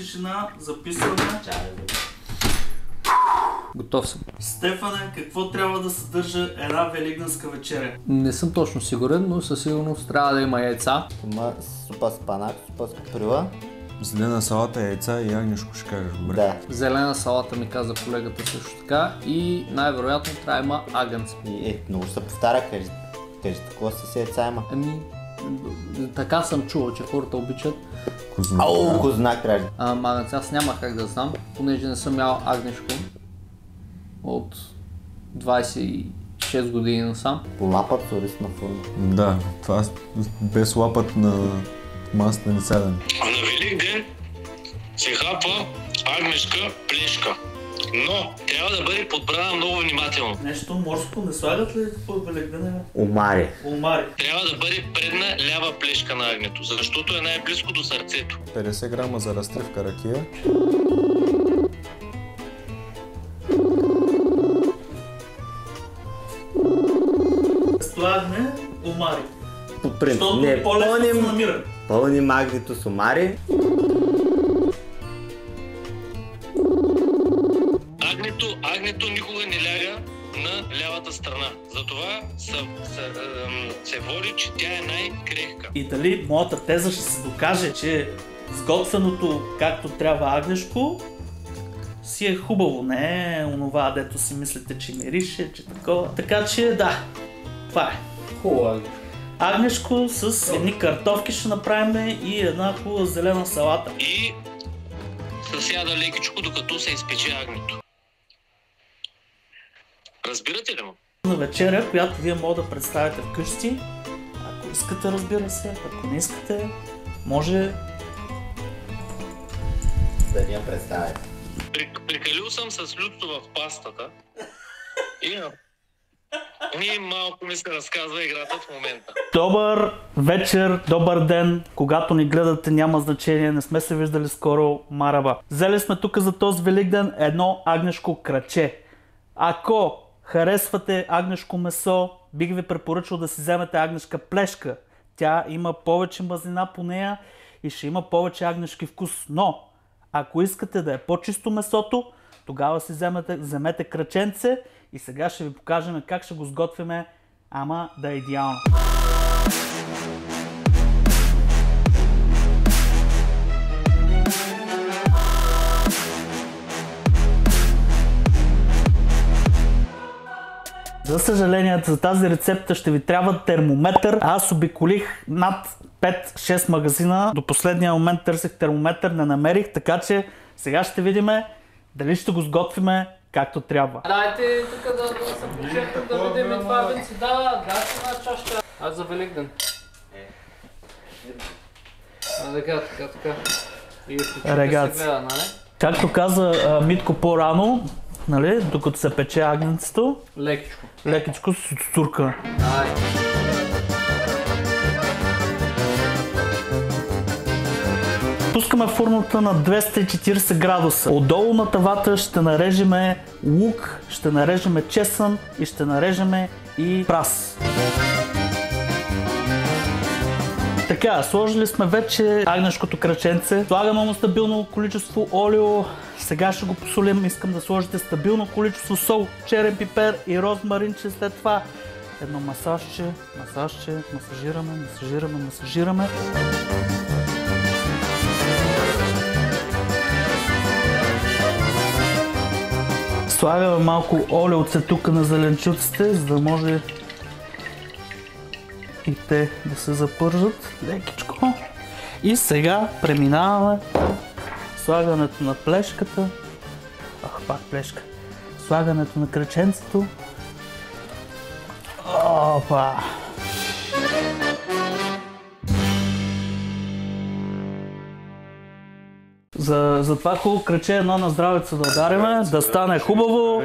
тишина, записваме. Готов съм. Стефане, какво трябва да съдържа една великденска вечеря? Не съм точно сигурен, но със сигурност трябва да има яйца. Има супа спанак, супа с каприла. Зелена салата, яйца и агнешко ще кажеш, добре. Да. Зелена салата ми каза колегата също така и най-вероятно трябва да има агънце. И много се повтаря, кажи такова с яйца има. Ами, така съм чувал, че хората обичат. Ау, кознак трябва. Агънце, аз няма как да знам, понеже не съм ял агнешко от 26 години насам. Лапът сорис на фурна. Да, това без лапът на масата не сядем. А на Великден се хапва агнешка плешка, но трябва да бъде подбрана много внимателно. Нещо морско не слагат ли по великден? Омари. Омари. Трябва да бъде предна лява плешка на агнето, защото е най-близко до сърцето. 50 грама за разтривка ракия. Слагне омари. По принцип, Защото не, по-лесно се намира. пълним агнето с омари. Агнето никога не ляга на лявата страна. Затова се води, че тя е най-крехка. И дали моята теза ще се докаже, че сготвеното както трябва агнешко си е хубаво, не е онова, дето си мислите, че мирише, че такова. Така че да, това е. Хубаво. Агнешко с едни картофки ще направим и една хубава зелена салата. И се сяда лекичко, докато се изпече агнето. Разбирате ли му? На вечеря, която вие може да представите вкъщи, ако искате, разбира се, ако не искате, може Да ни я представите. Прикалил съм с лютото в пастата и малко ми се разказва играта в момента. Добър вечер, добър ден, когато ни гледате няма значение, не сме се виждали скоро, мараба. Взели сме тук за този Великден едно агнешко краче. Ако харесвате агнешко месо, бих ви препоръчал да си вземете агнешка плешка. Тя има повече мазнина по нея и ще има повече агнешки вкус. Но, ако искате да е по-чисто месото, тогава си вземете краченце и сега ще ви покажем как ще го сготвиме, ама да е идеално. За съжаление, за тази рецепта ще ви трябва термометър. Аз обиколих над 5-6 магазина. До последния момент търсих термометър, не намерих, така че сега ще видим дали ще го сготвиме както трябва. Дайте тук да се почерпим да видим това венци. Да, една чашка. Аз за Великден. Така. И Регат. се гледа, нали? Както каза Митко по-рано, нали, докато се пече агненцето, Лекичко. лекичко с цурка. Ай. Пускаме фурната на 240 градуса. Отдолу на тавата ще нарежеме лук, ще нарежеме чесън и ще нарежеме и прас. Така, сложили сме вече агнешкото краченце. Слагаме му стабилно количество олио. Сега ще го посолим. Искам да сложите стабилно количество сол, черен пипер и розмаринче след това. Едно масажче, масажираме. Слагаме малко олиоце тук на зеленчуците, за да може и те да се запържат лекичко. И сега преминаваме слагането на плешката. Пак плешка. Слагането на краченцето. Опа! За това хубаво краче едно на здравето да удариме, да стане хубаво,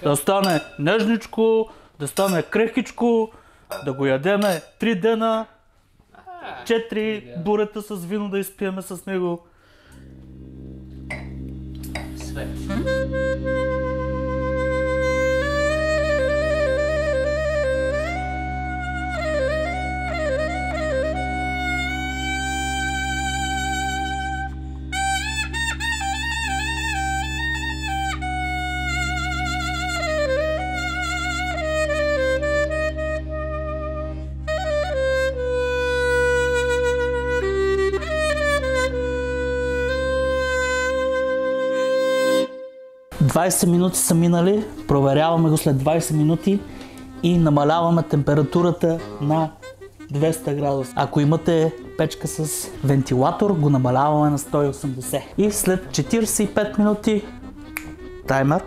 да стане нежничко, да стане крехичко, да го ядеме 3 дена, 4 бурета с вино да изпиеме с него. Свет. 20 минути са минали, проверяваме го след 20 минути и намаляваме температурата на 200 градуса. Ако имате печка с вентилатор, го намаляваме на 180. И след 45 минути, таймер,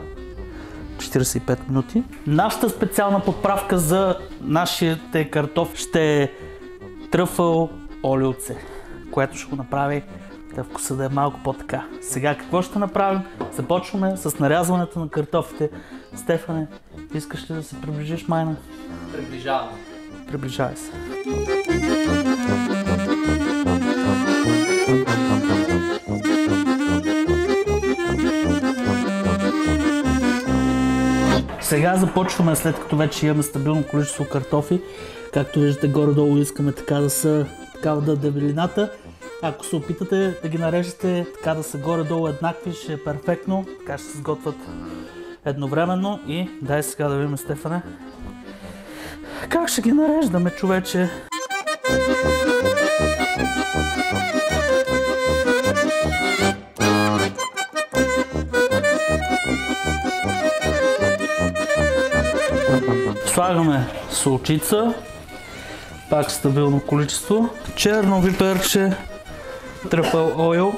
45 минути, нашата специална подправка за нашите картофи ще е тръфъл олиоце, което ще го направи да вкуса да е малко по-така. Сега какво ще направим? Започваме с нарязването на картофите. Стефане, искаш ли да се приближиш майна? Приближавам. Приближавай се. Сега започваме, след като вече имаме стабилно количество картофи. Както виждате, горе-долу искаме така да са такава да дебелината. Ако се опитате да ги нарежете така да са горе-долу еднакви, ще е перфектно. Така ще се сготвят едновременно. И дай сега да видим, Стефане, как ще ги нареждаме, човече. Слагаме солчица, пак стабилно количество, черно виперче, тръфъл ойл,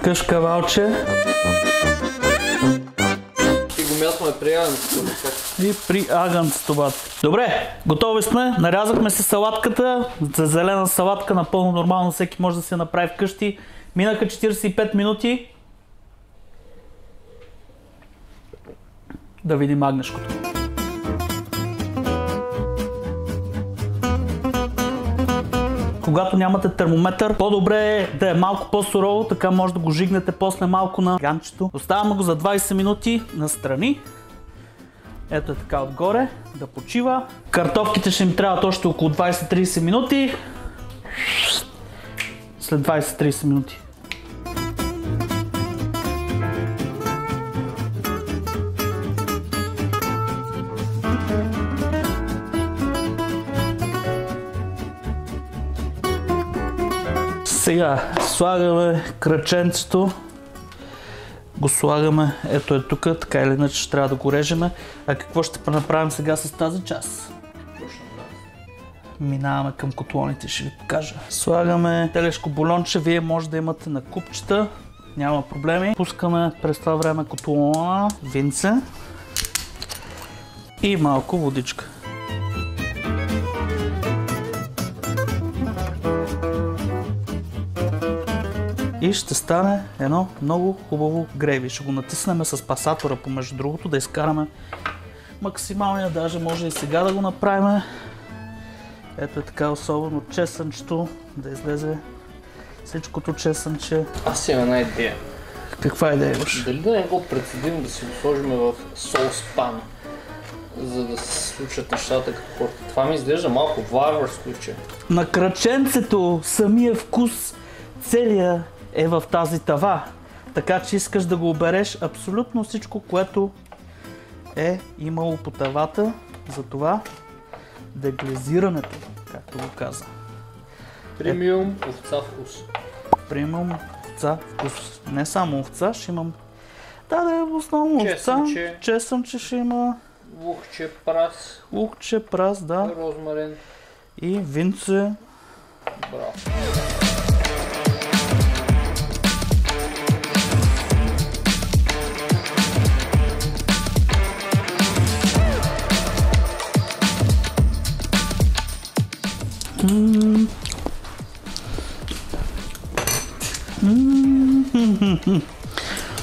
кашкавалче И го мятаме при агънцето. и при агънцето, бат. Добре, готови сме, нарязахме си салатката, за зелена салатка напълно нормално, всеки може да се направи вкъщи. Минаха 45 минути. Да видим агнешкото. Когато нямате термометър, по-добре е да е малко по-сурово, така може да го жигнете после малко на ганчето. Оставяме го за 20 минути настрани. Ето е така отгоре, да почива. Картофките ще им трябват още около 20-30 минути. След 20-30 минути. Сега слагаме краченцето, го слагаме, ето е тук, така или иначе ще трябва да го режеме. А какво ще направим сега с тази част? Минаваме към котлоните, ще ви покажа. Слагаме телешко бульонче, вие може да имате на купчета, няма проблеми. Пускаме през това време котлона, винце и малко водичка. И ще стане едно много хубаво грейви. Ще го натиснем с пасатора помежду другото, да изкараме максималния, даже може и сега да го направим. Ето е така, особено чесънчето, да излезе всичкото чесънче. Аз имам една идея. Каква идея имаш? Дали да не го прецедим, да си го сложим в соус пан, за да се случат нещата какво. Това ми изглежда малко варварско, че. На краченцето самия вкус целия е в тази тава. Така че искаш да го обереш абсолютно всичко, което е имало по тавата. Затова деглазирането, както го каза. Премиум овца вкус. Премиум овца вкус. Не само овца, ще имам... Да, основно овца. Чесънче ще има. Лухче, прас. Лухче, прас, да. Розмарин. И винце. Браво.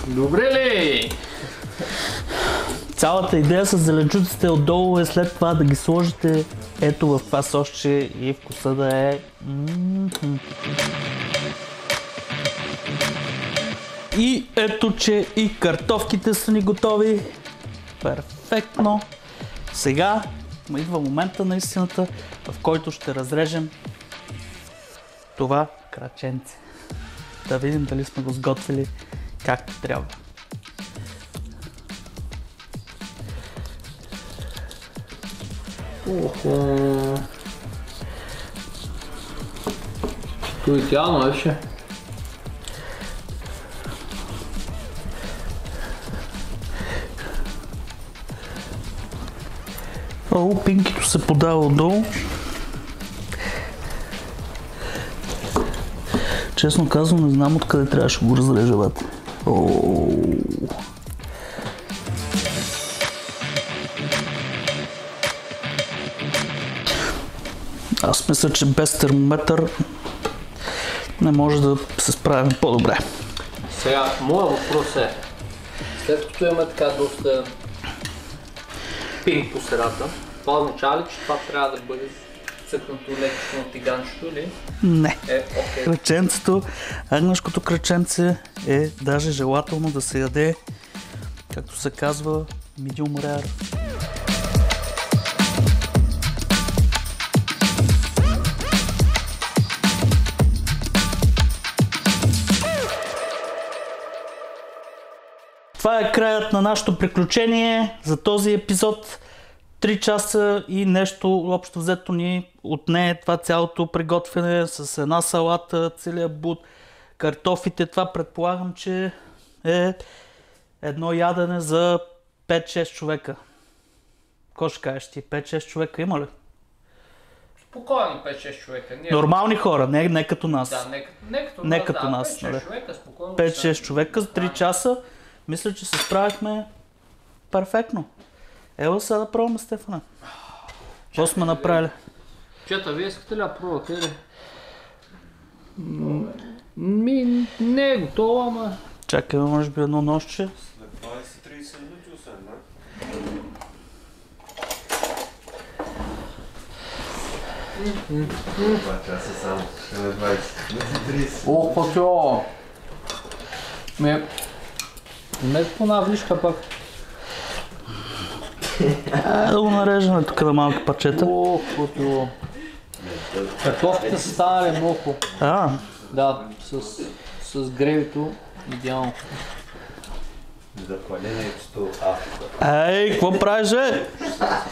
Добре ли? Цялата идея с зеленчуците отдолу е след това да ги сложите ето в това сосче и вкуса да е... И ето, че и картофките са ни готови. Перфектно. Сега идва момента на истината, в който ще разрежем това краченце. Да видим дали сме го сготвили както трябва. То идеално беше. О, пинкито се подава отдолу. Честно казвам, не знам откъде трябваше да го разрежа, бате. Аз мисля, че без термометър не може да се справим по-добре. Сега, моят въпрос е, след като имаме така доста пинг по средата, това означава ли, че това трябва да бъде цъкнато леко на тиганчето или? Не. Окей. Краченцето, агнешкото краченце е даже желателно да се яде, както се казва, medium rare. Това е краят на нашето приключение за този епизод. 3 часа и нещо общо взето ни отне това цялото приготвяне с една салата, целият буд, картофите. Това предполагам, че е едно ядене за 5-6 човека. Какво ще кажеш ти? 5-6 човека има ли? Спокойно 5-6 човека. Нормални хора, не като нас. Да, не като нас. 5-6 нали? човека, спокойно. 5-6 човека за 3 часа. Мисля, че се справихме перфектно. Ела сега да пробваме, Стефане. Какво сме направили? Чета, вие искате ли да пробвате ли? Не е готово, ама... Чакай, може би едно нощче. След 20-30 минути освен, не? Това часа само. Ще на 20. Ох, пътьо! Не по навлишка пък. Да го нарежем тук на малки парчета. Ох, пътьо! Картофите са станали много. Да, с гревито идеално. Запаленето Ей, какво правиш, бе?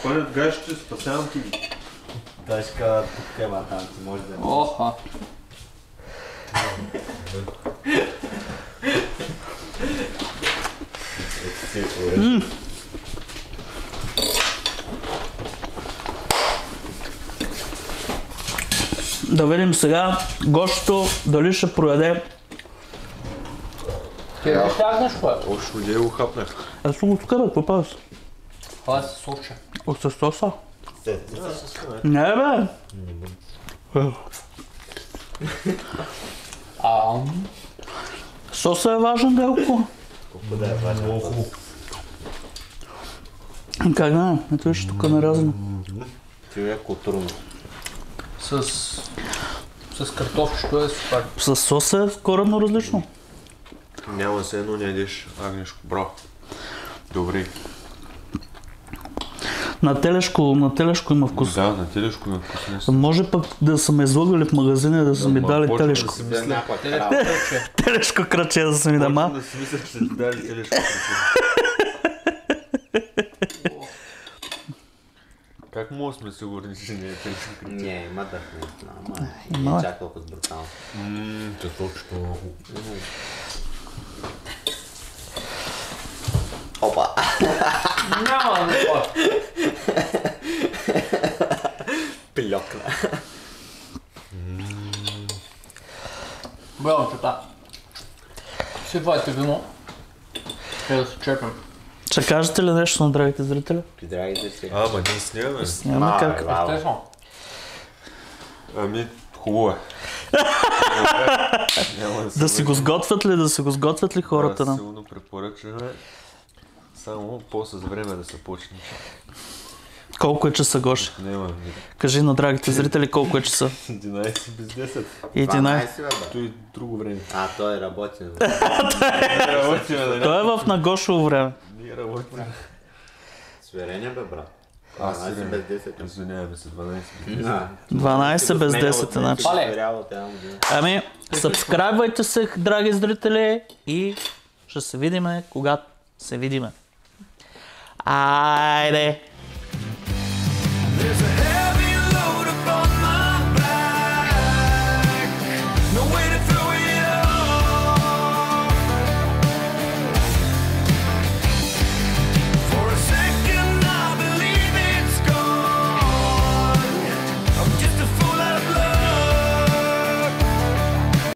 Пълнят гащите, спасявам ти. Дашка, тук ема там, ти може да... Оха! Да видим сега гощото дали ще прояде. Ти не тягнеш, кое? Още води го хапнах. Аз съм го тук, бе, какво правиш? Това е със соче. С соса? Не, бе! Соса е важен, Делко. Колко да е важен. Как да? Ето виж тук нарязано. Ти е културно. С картофчето е супер. С соса е коренно различно. Няма се едно не ядеш агнешко, браво. Добре. На телешко има вкус. Да, на телешко има вкус. Може пък да са ме излагали в магазина и да са ми дали телешко. Телешко краче да са ми дама. Да си мисля, че ще ти дали телешко краче. Как мога сме сигурни, че не е телешко краче? Не, има да не. Има, Ама бе. не чак толкова брутално. Часовчето. Опа! Няма да това. Пилокна. Браво, чета. Сипвайте вино. Ще да се черпим. Ще кажете ли нещо на драгите зрители? При драгите си. Ама ние снимаме. Няма как. Естествено. Ами, хубаво е. Да си го сготвят ли хората нам? Силно препоръчваме. Само после с време да се почне. Колко е часа, Гоше? Няма. Кажи на драгите зрители колко е часа. 11 без 10. 11. бе, Той е друго време. той работи. Ние работим, да Той е в нагошово време. Ние работим. Сверение, бе, брат. Аз 12 без 10. Извиняваме се, 12 без 10. 12 без 10, значи. Ами, сабскрайбвайте се, драги зрители, и ще се видиме, когато се видиме. Айде!